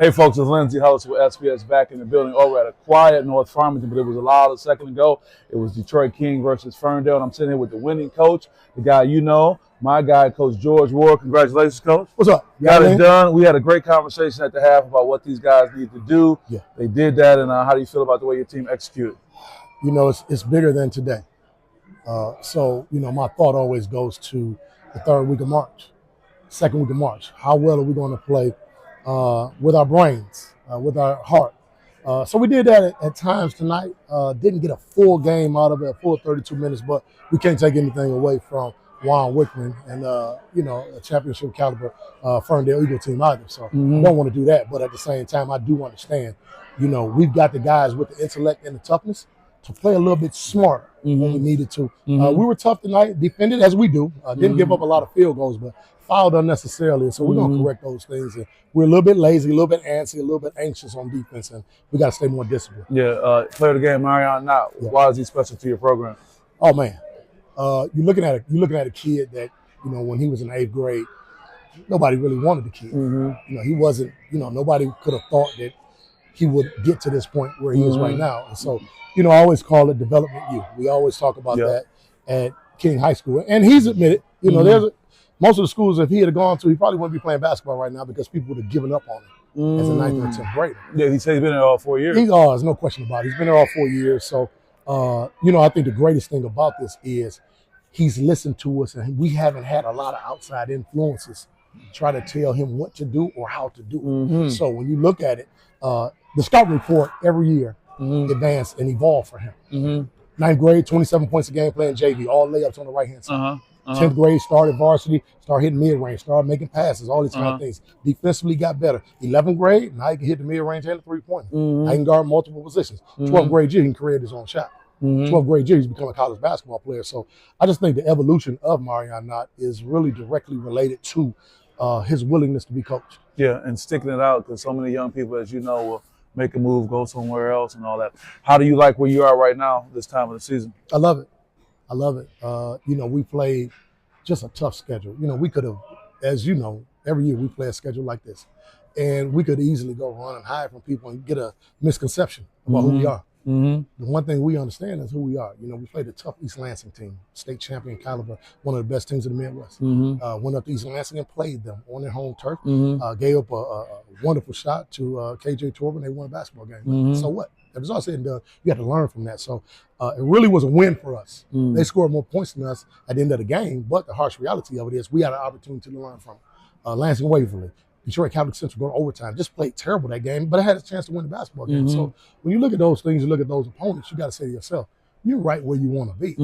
Hey folks, it's Lindsay Hollis with SPS back in the building over at a quiet North Farmington, but it was loud a second ago. It was Detroit King versus Ferndale, and I'm sitting here with the winning coach, the guy you know, my guy, Coach George Ward. Congratulations, Coach. What's up? Got it done. We had a great conversation at the half about what these guys need to do. Yeah. They did that, and how do you feel about the way your team executed? You know, it's bigger than today. So, you know, my thought always goes to the third week of March, second week of March. How well are we going to play with our brains, with our heart? So we did that at times tonight. Didn't get a full game out of it, a full 32 minutes, but we can't take anything away from Juan Wickman and, you know, a championship caliber Ferndale Eagle team either. So I don't want to do that. But at the same time, I do understand, you know, we've got the guys with the intellect and the toughness to play a little bit smarter when we needed to. We were tough tonight, defended as we do. Didn't give up a lot of field goals, but fouled unnecessarily. So we're going to correct those things. And we're a little bit lazy, a little bit antsy, a little bit anxious on defense, and we got to stay more disciplined. Yeah, player of the game, Marion Knott. Yeah. Why is he special to your program? Oh, man. You're looking at a kid that, you know, when he was in 8th grade, nobody really wanted the kid. You know, he wasn't, you know, nobody could have thought that he would get to this point where he is right now. And so, you know, I always call it development youth. We always talk about that at King High School. And he's admitted, you know, most of the schools, if he had gone to, he probably wouldn't be playing basketball right now because people would have given up on him as a 9th or 10th grader. Yeah, he said he's been there all 4 years. There's no question about it. He's been there all 4 years. So, you know, I think the greatest thing about this is he's listened to us, and we haven't had a lot of outside influences try to tell him what to do or how to do it. So when you look at it, the scout report every year advanced and evolved for him. 9th grade, 27 points a game playing JV, all layups on the right-hand side. 10th grade, started varsity, started hitting mid-range, started making passes, all these kind of things. Defensively got better. 11th grade, now he can hit the mid-range and the three-pointer. I can guard multiple positions. 12th grade year, he can create his own shot. 12th grade year, he's become a college basketball player. So I just think the evolution of Marion Knott is really directly related to his willingness to be coached. Yeah, and sticking it out, because so many young people, as you know, will make a move, go somewhere else and all that. How do you like where you are right now this time of the season? I love it. I love it. You know, we played just a tough schedule. You know, we could have, as you know, every year we play a schedule like this. And we could easily go run and hide from people and get a misconception about who we are. The one thing we understand is who we are. You know, we played a tough East Lansing team, state champion caliber, one of the best teams in the Midwest. Went up to East Lansing and played them on their home turf. Gave up a wonderful shot to KJ Torben. They won a basketball game. So what? If it's all said and done, you have to learn from that. So it really was a win for us. They scored more points than us at the end of the game, but the harsh reality of it is we had an opportunity to learn from Lansing Waverly. Detroit Catholic Central go to overtime. Just played terrible that game, but I had a chance to win the basketball game. So when you look at those things, you look at those opponents, you got to say to yourself, you're right where you want to be.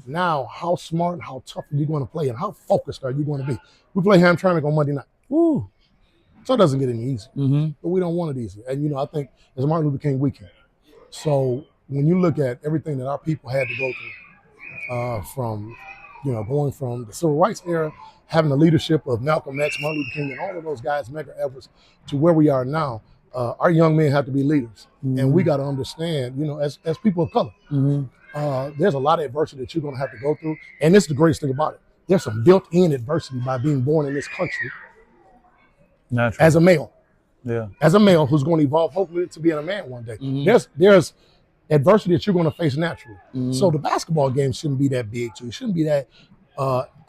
Now, how smart and how tough are you going to play, and how focused are you going to be? We play Hamtramck on Monday night. So it doesn't get any easier, but we don't want it easy. And, you know, I think it's Martin Luther King weekend. So when you look at everything that our people had to go through, from, you know, going from the civil rights era, having the leadership of Malcolm X, Martin Luther King, and all of those guys, Medgar Evers, to where we are now, our young men have to be leaders. And we got to understand, you know, as people of color, there's a lot of adversity that you're going to have to go through. And this is the greatest thing about it. There's some built-in adversity by being born in this country as a male. As a male who's going to evolve, hopefully, to being a man one day. There's adversity that you're going to face naturally. So the basketball game shouldn't be that big to you. It shouldn't be that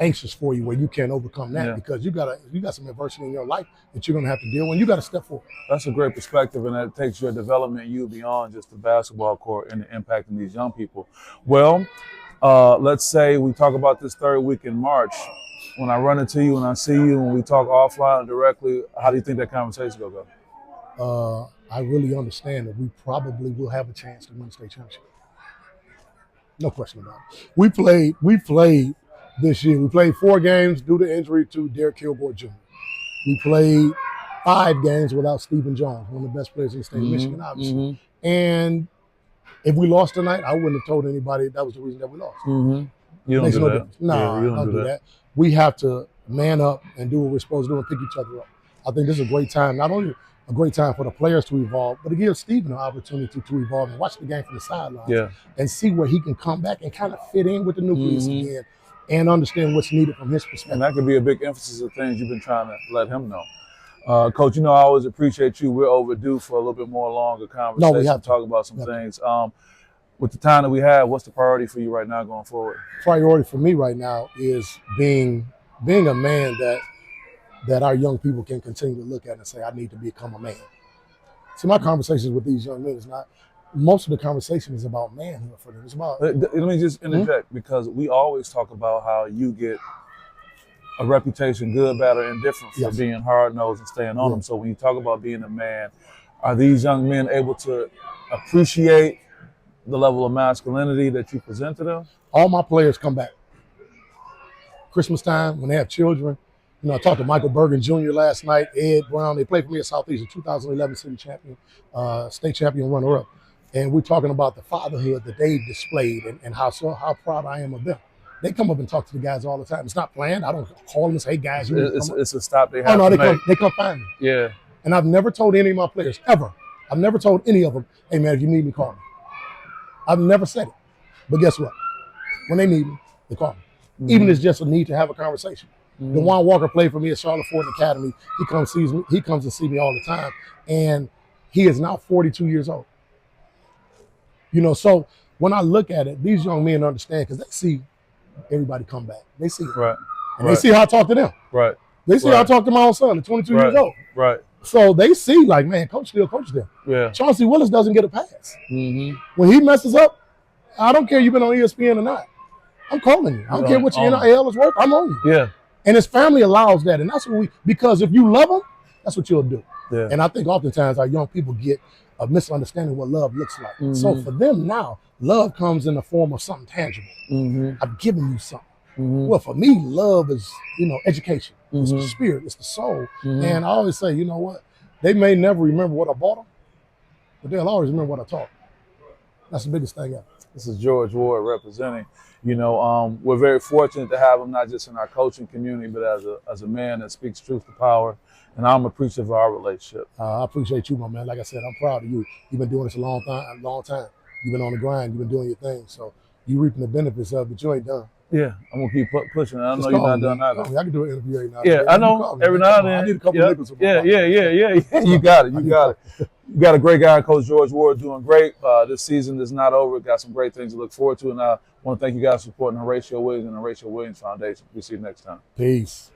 anxious for you where you can't overcome that because you got some adversity in your life that you're going to have to deal with. You got to step forward. That's a great perspective, and that takes your development you beyond just the basketball court and impacting these young people. Well, let's say we talk about this third week in March. When I run into you and I see you and we talk offline and directly, how do you think that conversation will go? I really understand that we probably will have a chance to win the state championship. No question about it. We played this year. We played 4 games due to injury to Derek Kilgore Jr. We played 5 games without Stephen Jones, one of the best players in the state of Michigan, obviously. And if we lost tonight, I wouldn't have told anybody that was the reason that we lost. You don't do that. No, don't do that. We have to man up and do what we're supposed to do and pick each other up. I think this is a great time, not only a great time for the players to evolve, but it gives Stephen an opportunity to evolve and watch the game from the sidelines and see where he can come back and kind of fit in with the nucleus again and understand what's needed from his perspective. And that could be a big emphasis of things you've been trying to let him know. Coach, I always appreciate you. We're overdue for a little bit more longer No, we conversation, have to. talk about some We have to. things. With the time that we have, what's the priority for you right now going forward? Priority for me right now is being a man that our young people can continue to look at and say, I need to become a man. See, my conversations with these young men is not, most of the conversation is about manhood for them. It's about, Let me just interject because we always talk about how you get a reputation, good, bad, or indifferent, for yes, being hard nosed and staying on Yeah. them. So when you talk about being a man, are these young men able to appreciate the level of masculinity that you present to them? all my players come back. Christmas time, when they have children. I talked to Michael Bergen Jr. last night, Ed Brown. They played for me at Southeastern, 2011 city champion, state champion runner-up. And we're talking about the fatherhood that they displayed and how proud I am of them. They come up and talk to the guys all the time. It's not planned. I don't call them and say, hey, guys, you need to come up. It's a stop they Oh, have no, to they make. they come find me. Yeah. And I've never told any of my players, ever. I've never told any of them, hey, man, if you need me, call me. I've never said it. But guess what? When they need me, they call me. Even if it's just a need to have a conversation. DeJuan Walker played for me at Charlotte Ford Academy. He comes and sees me all the time. And he is now 42 years old. So when I look at it, these young men understand because they see everybody come back. They see it. Right. And they see how I talk to them. Right. They see how I talk to my own son at 22 years old. Right. So they see, like, man, coach still coaches them. Yeah. Chauncey Willis doesn't get a pass. Mm-hmm. When he messes up, I don't care you've been on ESPN or not. I'm calling you. I don't care what your NIL is worth. I'm on you. Yeah. And his family allows that. And that's what because if you love them, that's what you'll do. Yeah. And I think oftentimes our young people get a misunderstanding of what love looks like. Mm-hmm. So for them now, love comes in the form of something tangible. Mm-hmm. I've given you something. Mm-hmm. Well, for me, love is, education. Mm-hmm. It's the spirit. It's the soul. Mm-hmm. And I always say, you know what? They may never remember what I bought them, but they'll always remember what I taught them. That's the biggest thing ever. This is George Ward representing. We're very fortunate to have him not just in our coaching community, but as a man that speaks truth to power. And I'm appreciative of our relationship. I appreciate you, my man. Like I said, I'm proud of you. You've been doing this a long time. You've been on the grind. You've been doing your thing. So you reaping the benefits of it, but you ain't done. Yeah, I'm going to keep pushing. I know you're not done either. I can do an interview every now and then. Yeah, I know. Every now and then. I need a couple of nickels. Yeah. You got it. You got it. You got a great guy, Coach George Ward, doing great. This season is not over. Got some great things to look forward to. And I want to thank you guys for supporting Horatio Williams and the Horatio Williams Foundation. We'll see you next time. Peace.